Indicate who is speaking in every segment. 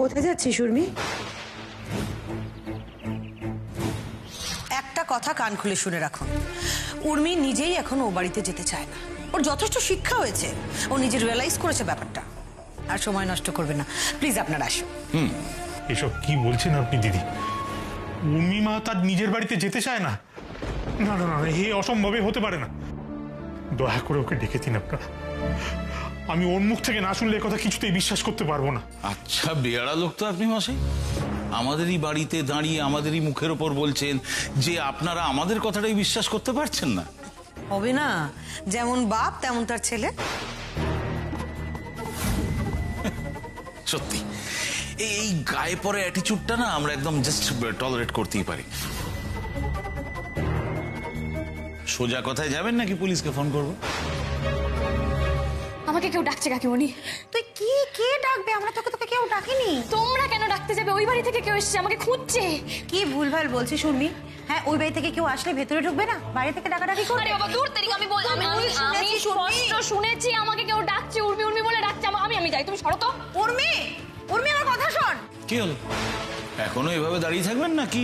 Speaker 1: কোথায় যাচ্ছিস উর্মি?
Speaker 2: একটা কথা কান খুলে শুনে রাখুন, উর্মি নিজেই এখন ও বাড়িতে যেতে চায় না। ওর যথেষ্ট শিক্ষা হয়েছে, ও নিজে রিয়েলাইজ করেছে ব্যাপারটা। আর সময় নষ্ট করবে না, প্লিজ আপনারা আসুন।
Speaker 3: এসব কি বলছেন আপনি দিদি? উর্মি মা তার নিজের বাড়িতে যেতে চায় না? না না না, এ অসম্ভবে হতে পারে না। দয়া করে ওকে ডেকে দিন আপনারা। আমি ওর মুখ থেকে না শুনলে কথা কিছুতেই বিশ্বাস করতে পারবো না।
Speaker 4: আচ্ছা বেয়ারা লোক তো আপনি মশাই, আমাদেরই বাড়িতে দাঁড়িয়ে আমাদেরই মুখের ওপর বলছেন যে আপনারা আমাদের কথাটাই বিশ্বাস করতে পারছেন না।
Speaker 2: হবে না, যেমন বাপ তেমন তার ছেলে।
Speaker 4: সত্যি এই গায়ে পড়ে অ্যাটিচিউডটা না আমরা একদম জাস্ট টলারেট করতেই পারি। সোজা কথায় যাবেন নাকি পুলিশকে ফোন করবো?
Speaker 5: আমাকে কেউ ডাকছে কাকিমণি।
Speaker 1: তুই কি কে ডাকবে? আমরা তোকে কেউ ডাকিনি।
Speaker 5: তোমরা কেন ডাকতে যাবে? ওই বাড়ি থেকে কেউ এসেছে, আমাকে খুঁজছে।
Speaker 1: কি ভুলভাল বলছিস উর্মি? হ্যাঁ, ওই বাড়ি থেকে কেউ আসলে ভেতরে ঢুকবে না? বাইরে থেকে ডাকাডাকি করবে?
Speaker 5: আরে বাবা দূর থেকে, আমি স্পষ্ট শুনেছি আমাকে কেউ ডাকছে, উর্মি উর্মি বলে ডাকছে। আমি যাই, তুমি সরো তো।
Speaker 1: উর্মি, উর্মি আমার কথা শোন।
Speaker 4: কি হলো, এখনো এভাবে দাঁড়িয়ে থাকবেন নাকি?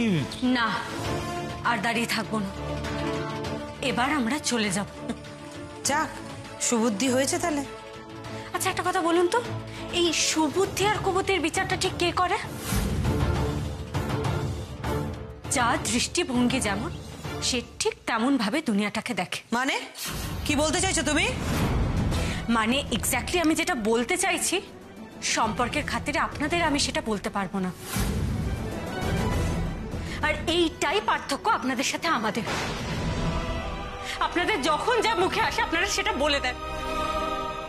Speaker 6: না, আর দাঁড়িয়ে থাকবো না, এবার আমরা চলে যাব।
Speaker 2: যাক, সুবুদ্ধি হয়েছে তাহলে।
Speaker 6: আচ্ছা একটা কথা বলুন তো, এই সুবুদ্ধি আর কুবুদ্ধির বিচারটা ঠিক কে করে? যা দৃষ্টিভঙ্গি যেমন, সে ঠিক তেমন ভাবে দুনিয়াটাকে দেখে।
Speaker 2: মানে কি বলতে চাইছো তুমি?
Speaker 6: মানে এক্স্যাক্টলি আমি যেটা বলতে চাইছি, সম্পর্কের খাতিরে আপনাদের আমি সেটা বলতে পারবো না। আর এইটাই পার্থক্য আপনাদের সাথে আমাদের। আপনাদের যখন যা মুখে আসে আপনারা সেটা বলে দেন,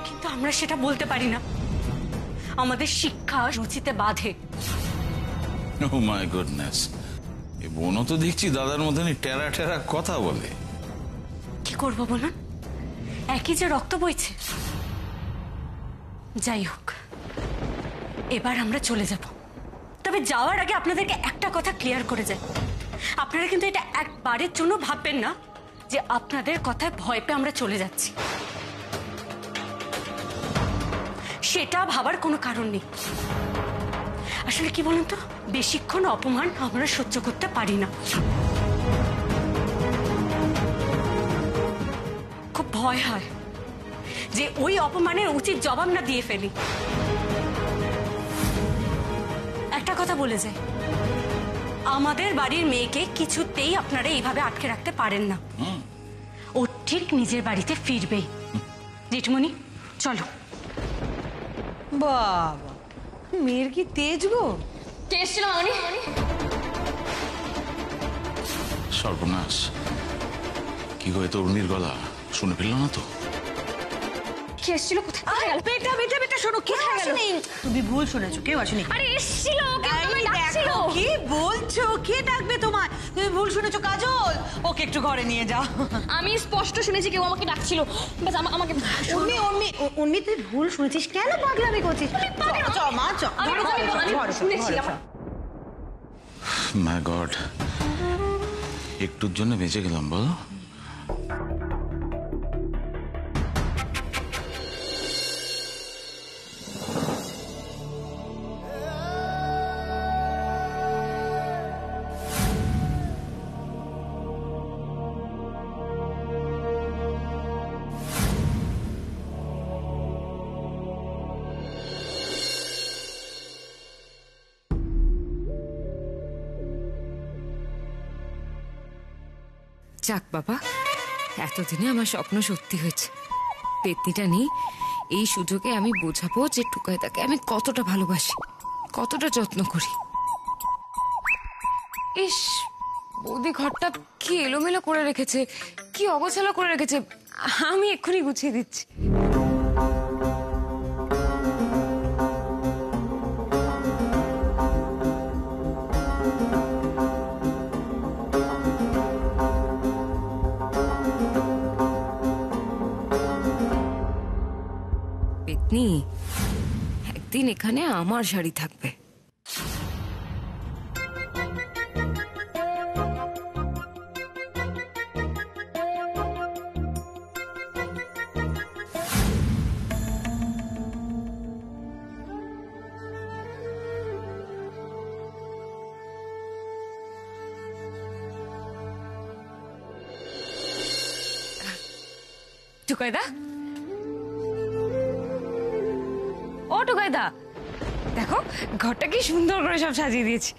Speaker 6: কিন্তু আমরা সেটা বলতে পারি না। আমাদের শিক্ষা রুচিতে বাধে।
Speaker 4: ও মাই গুডনেস, এই বোনও তো দেখছি দাদার মতনই টেরা টেরা কথা বলে।
Speaker 6: কি করব বলুন, একই যে রক্ত বইছে। যাই হোক, এবার আমরা চলে যাব। তবে যাওয়ার আগে আপনাদেরকে একটা কথা ক্লিয়ার করে যাই, আপনারা কিন্তু এটা একবারের জন্য ভাববেন না যে আপনাদের কথায় ভয় পেয়ে আমরা চলে যাচ্ছি। সেটা ভাবার কোনো কারণ নেই। আসলে কি বলুন তো, বেশিক্ষণ অপমান আমরা সহ্য করতে পারি না। খুব ভয় হয় যে ওই অপমানের উচিত জবাব না দিয়ে ফেলি। একটা কথা বলে যাই, আমাদের বাড়ির মেয়েকে কিছুতেই আপনারা এইভাবে আটকে রাখতে পারেন না। ও ঠিক নিজের বাড়িতে ফিরবেই। জেঠমণি চলো।
Speaker 2: বাবা, মেয়ের কি তেজ গো!
Speaker 5: কে এসেছিল মামনি?
Speaker 4: সর্বনাশ, কি গো, তো উর্মির গলা শুনে ফেললো না তো?
Speaker 5: কে এসেছিল? কোথায় গেল?
Speaker 1: বেটা বেটা বেটা শোনো, কে আসেনি? তুমি ভুল শুনেছো, কেউ আসেনি।
Speaker 5: আরে এসেছিল, কেউ আমায় ডাকছিল।
Speaker 1: কি বলছো? কে ডাকবে তোমায়? তুমি ভুল শুনেছো কাজল। ওকে একটু ঘরে নিয়ে যাও।
Speaker 5: আমি স্পষ্ট শুনেছি কেউ আমাকে ডাকছিল। বাস আমাকে
Speaker 1: উর্মি উর্মি উর্মি, তুই ভুল শুনেছিস। কেন পাগলামি করছিস? চ মা চ।
Speaker 5: আমি শুনেছি।
Speaker 4: মাই গড, একটুর জন্য বেঁচে গেলাম বলো।
Speaker 7: যাক বাবা, এতদিনে আমার স্বপ্ন সত্যি হয়েছে। পেতনিটা নেই, এই সুযোগে আমি বোঝাবো যে টুকাইদাকে আমি কতটা ভালোবাসি, কতটা যত্ন করি। ইস, বৌদি ঘরটা কি এলোমেলো করে রেখেছে, কি অগোছালো করে রেখেছে। আমি এক্ষুনি গুছিয়ে দিচ্ছি। পেতনি, একদিন এখানে আমার শাড়ি থাকবে। টুকাইদা, ও টুকাইদা, দেখো ঘরটা কি সুন্দর করে সব সাজিয়ে দিয়েছি।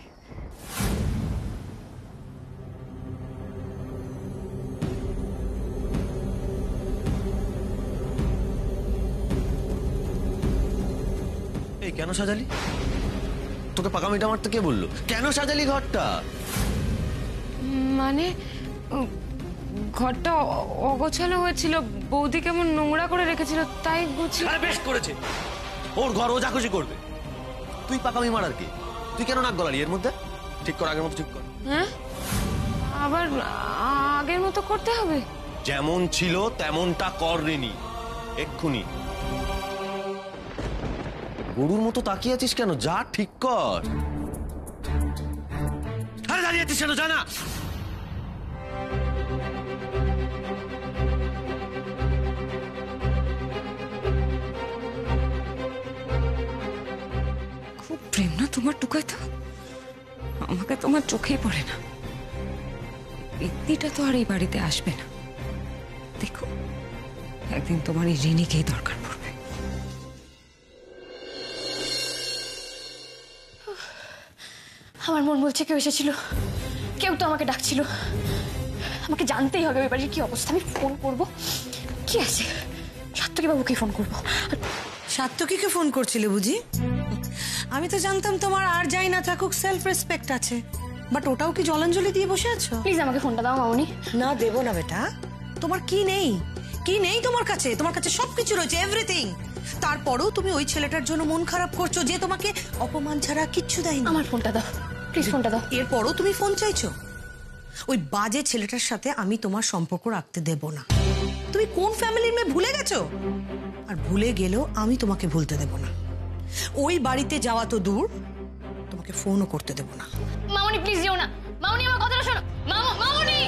Speaker 8: এই কেন সাজালি? তোকে পাকামিটা মারতে কে বললো? কেন সাজালি ঘরটা?
Speaker 7: মানে ঘরটা অগোছালো হয়েছিল, বৌদি কেমন নোংরা করে রেখেছিল, তাই গুছিয়ে।
Speaker 8: আরে বেশ করেছে, ওর ঘর ও যা খুশি করবে। তুই পাকামি মারার কে? তুই কেন নাক গলালি এর মধ্যে? ঠিক কর, আগের মতো ঠিক কর।
Speaker 7: হ্যাঁ, আবার আগের মতো করতে হবে?
Speaker 8: যেমন ছিল তেমনটা কর রেনি, এক্ষুনি। গরুর মতো তাকিয়ে আছিস কেন? যা ঠিক কর। আরে দাঁড়িয়ে আছিস কেন? জানা
Speaker 7: খুব প্রেম না তোমার টুকাইদা? আমাকে তোমার চোখেই পড়ে না। ব্যক্তিটা তো আর এই বাড়িতে আসবে না। দেখো, একদিন তোমার এই রিনিকেই দরকার পড়বে।
Speaker 5: আমার মন বলছে কেউ এসেছিল, কেউ তো আমাকে ডাকছিল। আমাকে জানতেই হবে ওই বাড়ির কি অবস্থা। আমি ফোন করব। কি আছে, সাত্তকী বাবুকে ফোন করবো।
Speaker 2: সাত্তকীকে ফোন করছিলে বুঝি? আমি তো জানতাম তোমার আর যাই না থাকুক সেলফ রেসপেক্ট আছে, বাট ওটাও কি জলাঞ্জলি দিয়ে বসে আছো?
Speaker 5: প্লিজ আমাকে ফোনটা দাও মামনি।
Speaker 2: না, দেবো না বেটা। তোমার কি নেই? কি নেই তোমার কাছে? তোমার কাছে সবকিছু রয়েছে, এভরিথিং। তারপরেও তুমি ওই ছেলেটার জন্য মন খারাপ করছো যে তোমাকে অপমান ছাড়া কিচ্ছু দেয়নি।
Speaker 5: আমার ফোনটা দাও, প্লিজ ফোনটা দাও।
Speaker 2: এরপরও তুমি ফোন চাইছো? ওই বাজে ছেলেটার সাথে আমি তোমার সম্পর্ক রাখতে দেব না। তুমি কোন ফ্যামিলির মেয়ে ভুলে গেছো? আর ভুলে গেলেও আমি তোমাকে ভুলতে দেব না। ওই বাড়িতে যাওয়া তো দূর, তোমাকে ফোনও করতে দেব না।
Speaker 5: মামনি প্লিজ যেও না। মামনি আমার কথাটা শোনো। মামনি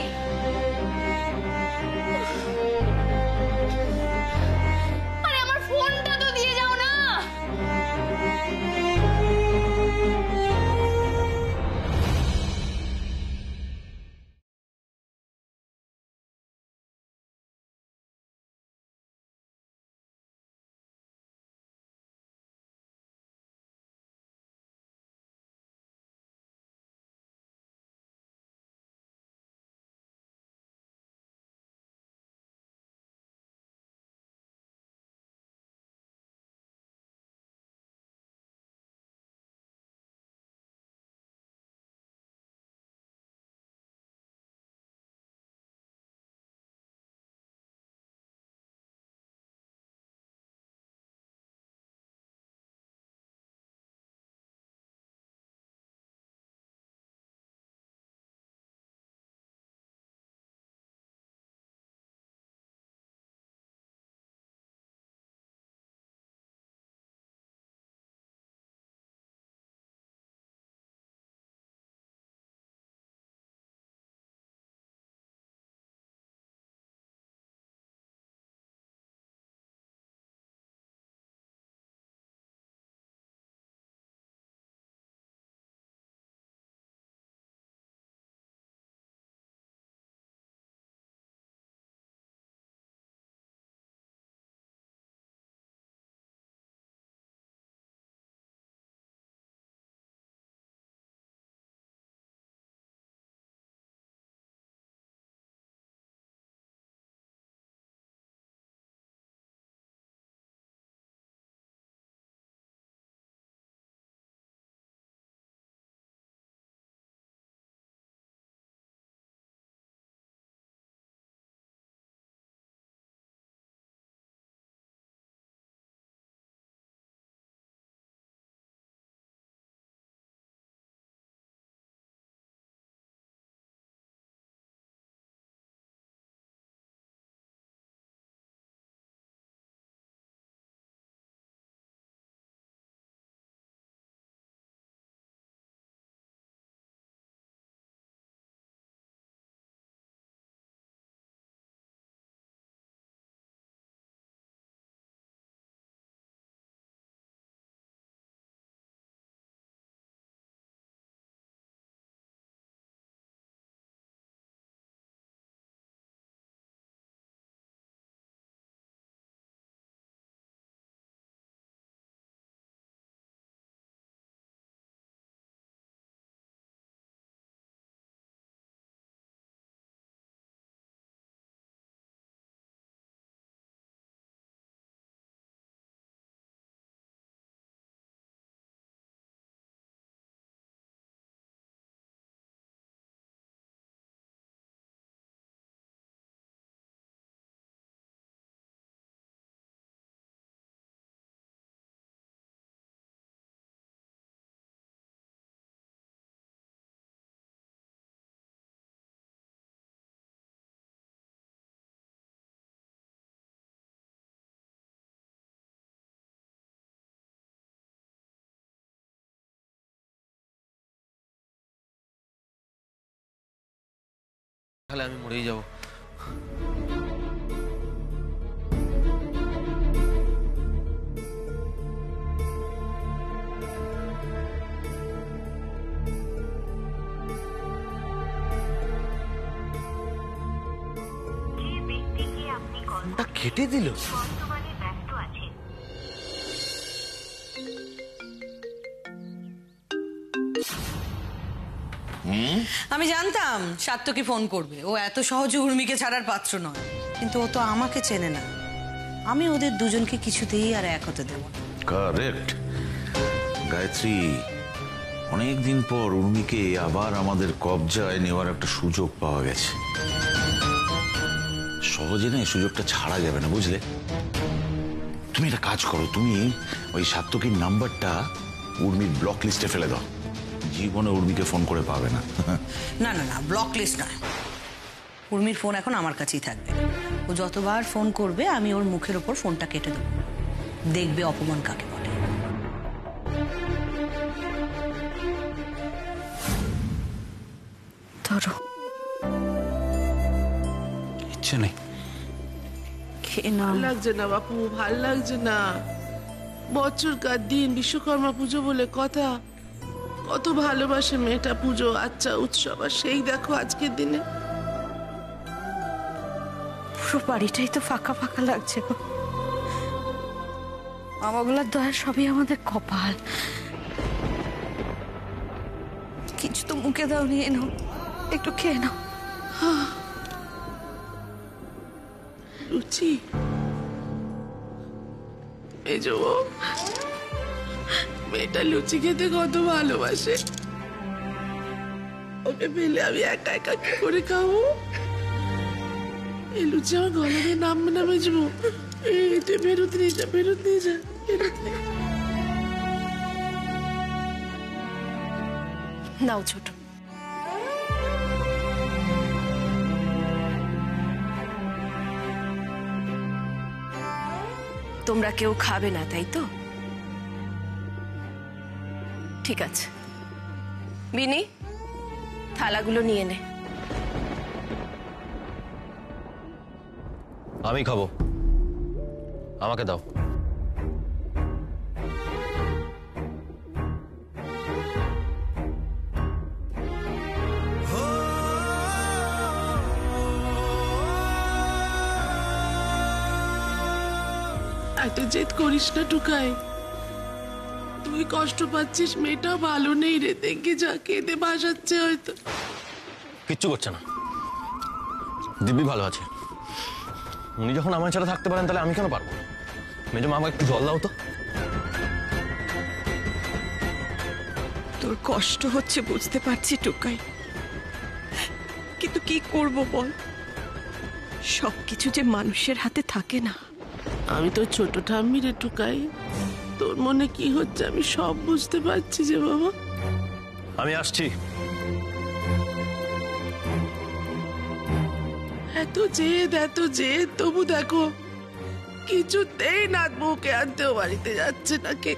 Speaker 8: তাহলে আমি মরেই যাবো। কেটে দিল।
Speaker 2: আমি জানতাম সাত্তকী ফোন করবে, ও এত সহজে উর্মিকে ছাড়ার পাত্র নয়, কিন্তু ও তো আমাকে চেনে না। আমি ওদের দুজনকে কিছুতেই আর এক হতে দেব না।
Speaker 4: কারেক্ট গায়ত্রী, অনেকদিন পর উর্মিকে আবার আমাদের কবজায় নেওয়ার একটা সুযোগ পাওয়া গেছে। সহজে না এই সুযোগটা ছাড়া যাবে না, বুঝলে? তুমি একটা কাজ করো, তুমি ওই সাত্তকীর নাম্বারটা উর্মির ব্লক লিস্টে ফেলে দাও। জীবনে উর্মিকে ফোন করে পাবে না।
Speaker 2: না না না, ব্লক লিস্ট নয়। উর্মির ফোন এখন আমার কাছেই থাকবে। ও যতবার ফোন করবে আমি ওর মুখের ওপর ফোনটা কেটে দেবো। দেখবে অপমান কাকে বলে।
Speaker 7: ধরো।
Speaker 3: ইচ্ছে নেই।
Speaker 7: খেয়ে নাও।
Speaker 9: ভাল লাগছে না বাপু, ভাল লাগছে না। বছরকার দিন, বিশ্বকর্মা পুজো বলে কথা, কত ভালোবাসে মেয়েটা পুজো, আচ্ছা উৎসব, আর সেই দেখো আজকের দিনে
Speaker 7: পুরো বাড়িটাই তো ফাঁকা ফাঁকা লাগছে গো। বাবাগুলার দয়া সবই আমাদের কপাল। কিছু তো মুখে দাও, নিয়ে নাও, একটু খেয়ে নাও।
Speaker 9: লুচি এই যে ও মেয়েটা লুচি খেতে কত ভালোবাসে, ওকে পেলে আমি একা একা কি করে খাবো? এই লুচি আমার গলা দিয়ে নামবে না বেজবো। এটা ফেরত নিয়ে যা, ফেরত নিয়ে যা, ফেরত নিয়ে।
Speaker 5: নাও ছোট। তোমরা কেউ খাবে না, তাই তো? ঠিক আছে, বিনি থালাগুলো নিয়ে নে।
Speaker 8: আমি খাবো, আমাকে দাও।
Speaker 9: এত জেদ করিস না টুকাই, তুই কষ্ট পাচ্ছিস, মেয়েটা ভালো নেই রে, দেখে যা, কেঁদে ভাসাচ্ছে হয়তো।
Speaker 8: কিচ্ছু করছে না, দিব্যি ভালো আছে। উনি যখন আমার ছাড়া থাকতে পারেন তাহলে আমি কেন পারবো? মেজো মা, আমাকে একটু জল দাও তো।
Speaker 10: তোর কষ্ট হচ্ছে বুঝতে পারছি টুকাই, কিন্তু কি করব বল, সবকিছু যে মানুষের হাতে থাকে না।
Speaker 9: আমি তো ছোট ঠাম্মি রে টুকাই, তোর মনে কি হচ্ছে আমি সব বুঝতে পারছি যে বাবা।
Speaker 8: আমি আসছি।
Speaker 9: এত জেদ, তবু দেখো কিছুতেই নাত বউকে আনতেও বাড়িতে যাচ্ছে না। কে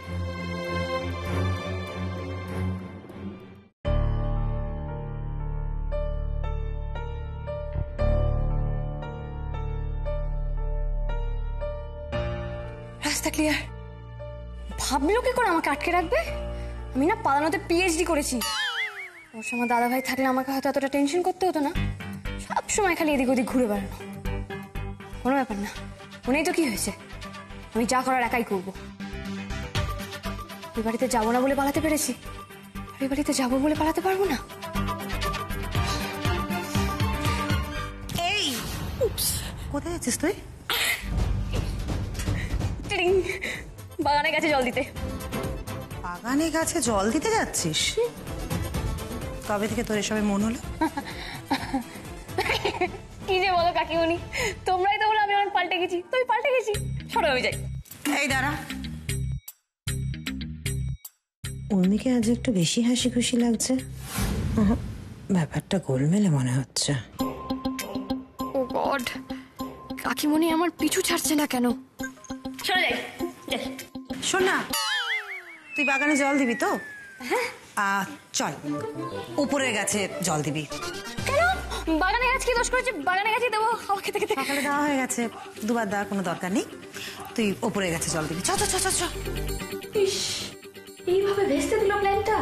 Speaker 5: রাস্তা ক্লিয়ার। ভাবলো কি করে আমাকে আটকে রাখবে? আমি না পালানোতে পিএইচডি করেছি। ওর সময় দাদা ভাই থাকলে আমাকে হয়তো এতটা টেনশন করতে হতো না। সব সময় খালি এদিক ওদিক ঘুরে বেড়ানো, কোনো ব্যাপার না। মনেই তো কি হয়েছে, আমি যা করার একাই করবো। ওই বাড়িতে যাবো না বলে পালাতে পেরেছি, ওই বাড়িতে যাবো বলে পালাতে পারবো না।
Speaker 2: এই কোথায় আছিস তুই?
Speaker 5: টিং, বাগানে গেছে জল দিতে।
Speaker 2: বাগানে গাছে জল দিতে যাচ্ছিস? কবে থেকে তোর এসবে মন হলো?
Speaker 5: কি যে বলো কাকিমণি, তোমরাই তো বলো আমি আমার পাল্টে গেছি, তো আমি পাল্টে গেছি। সরো আমি যাই।
Speaker 2: এই দাঁড়া, উর্মিকে আজ একটু বেশি হাসি খুশি লাগছে। ব্যাপারটা গোলমেলে মনে হচ্ছে।
Speaker 5: ও গড, কাকিমণি আমার পিছু ছাড়ছে না কেন? চলে যাই।
Speaker 2: শোন না, তুই বাগানে জল দিবি তো?
Speaker 5: হ্যাঁ
Speaker 2: চল উপরের গাছে জল দিবি।
Speaker 5: কেন? বাগানে গাছ কি দোষ করেছি? বাগানে গাছই দেবো খাওয়া খেতে খেতে।
Speaker 2: সকালে দেওয়া হয়ে গেছে, দুবার দেওয়ার কোনো দরকার নেই। তুই ওপরে গেছে জল দিবি। চ চ চ চ।
Speaker 5: ইস, এইভাবে ভেস্তে দিল প্ল্যানটা।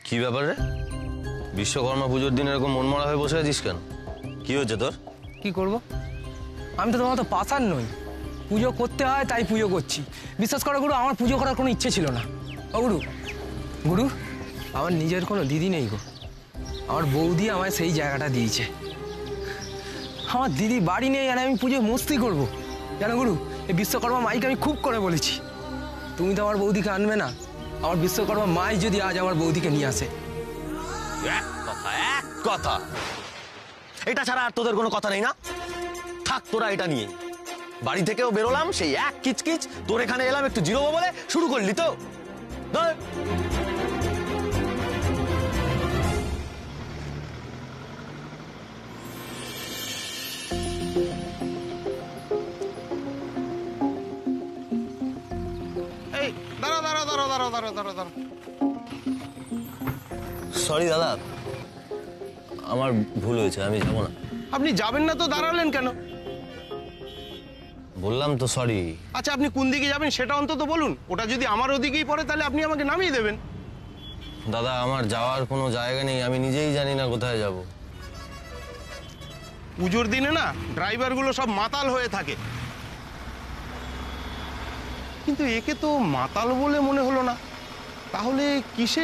Speaker 8: কি ব্যাপার রে? বিশ্বকর্মা পুজোর দিন এরকম মনমরা হয়ে বসে আছিস কেন? কি হয়েছে তোর?
Speaker 11: কি করব? আমি তো তোমার তো পাশার নই। পুজো করতে হয় তাই পুজো করছি। বিশ্বাস করো গুরু, আমার পুজো করার কোনো ইচ্ছে ছিল না। ও গুরু, গুরু আমার নিজের কোনো দিদি নেই গো। আমার বৌদি আমায় সেই জায়গাটা দিয়েছে। আমার দিদি বাড়ি নেই আর আমি পুজোয় মস্তি করবো। জানো গুরু, এই বিশ্বকর্মা মাইকে আমি খুব করে বলেছি, তুমি তো আমার বৌদিকে আনবে না, আমার বিশ্বকর্মা মাই যদি আজ আমার বৌদিকে নিয়ে আসে।
Speaker 8: এক কথা, এটা ছাড়া আর তোদের কোনো কথা নেই না? থাক তোরা এটা নিয়ে। বাড়ি থেকেও বেরোলাম সেই এক কিচকিচ, তোর এখানে এলাম একটু জিরোবো বলে, শুরু করলি তো। ধর।
Speaker 12: এই দাঁড়া দাঁড়া দাঁড়া দাঁড়া দাঁড়া দাঁড়া দাঁড়া।
Speaker 8: সরি দাদা, আমার ভুল হয়েছে, আমি যাবো না।
Speaker 12: আপনি যাবেন না তো দাঁড়ালেন কেন?
Speaker 8: বললাম তো সরি।
Speaker 12: আচ্ছা আপনি কোন দিকে যাবেন সেটা অন্তত বলুন। ওটা যদি আমার ওদিকেই পড়ে তাহলে আপনি আমাকে নামিয়ে দেবেন।
Speaker 8: দাদা আমার যাওয়ার কোনো জায়গা নেই, আমি নিজেই জানি না কোথায় যাব।
Speaker 12: পুজোর দিনে না ড্রাইভারগুলো সব মাতাল হয়ে থাকে, কিন্তু একে তো মাতাল বলে মনে হলো না। তাহলে কিসে?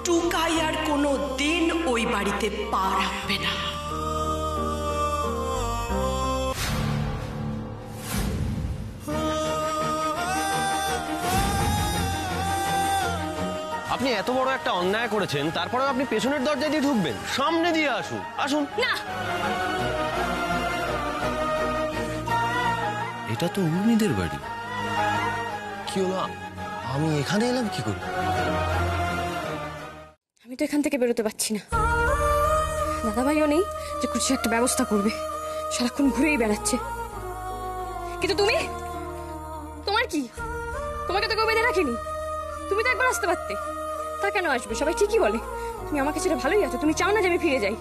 Speaker 10: টুকাই আর কোনো দিন ওই বাড়িতে পা রাখবে না।
Speaker 8: আপনি এত বড় একটা অন্যায় করেছেন, তারপরেও আপনি পেছনের দরজা দিয়ে ঢুকবেন? সামনে দিয়ে আসুন, আসুন
Speaker 5: না।
Speaker 8: এটা তো উর্মিদের বাড়ি। কি হলো, আমি এখানে এলাম কি করে?
Speaker 5: আমি তো এখান থেকে বেরোতে পারছি না। দাদাভাইও নেই যে কিছু একটা ব্যবস্থা করবে, সারাক্ষণ ঘুরেই বেড়াচ্ছে। কিন্তু তুমি, তোমার কি? তোমাকে তো কেউ বেঁধে রাখেনি, তুমি তো একবার আসতে পারতে। তা কেন আসবে? সবাই ঠিকই বলে তুমি আমাকে ছেড়ে ভালোই আছো, তুমি চাও না যে আমি ফিরে যাই।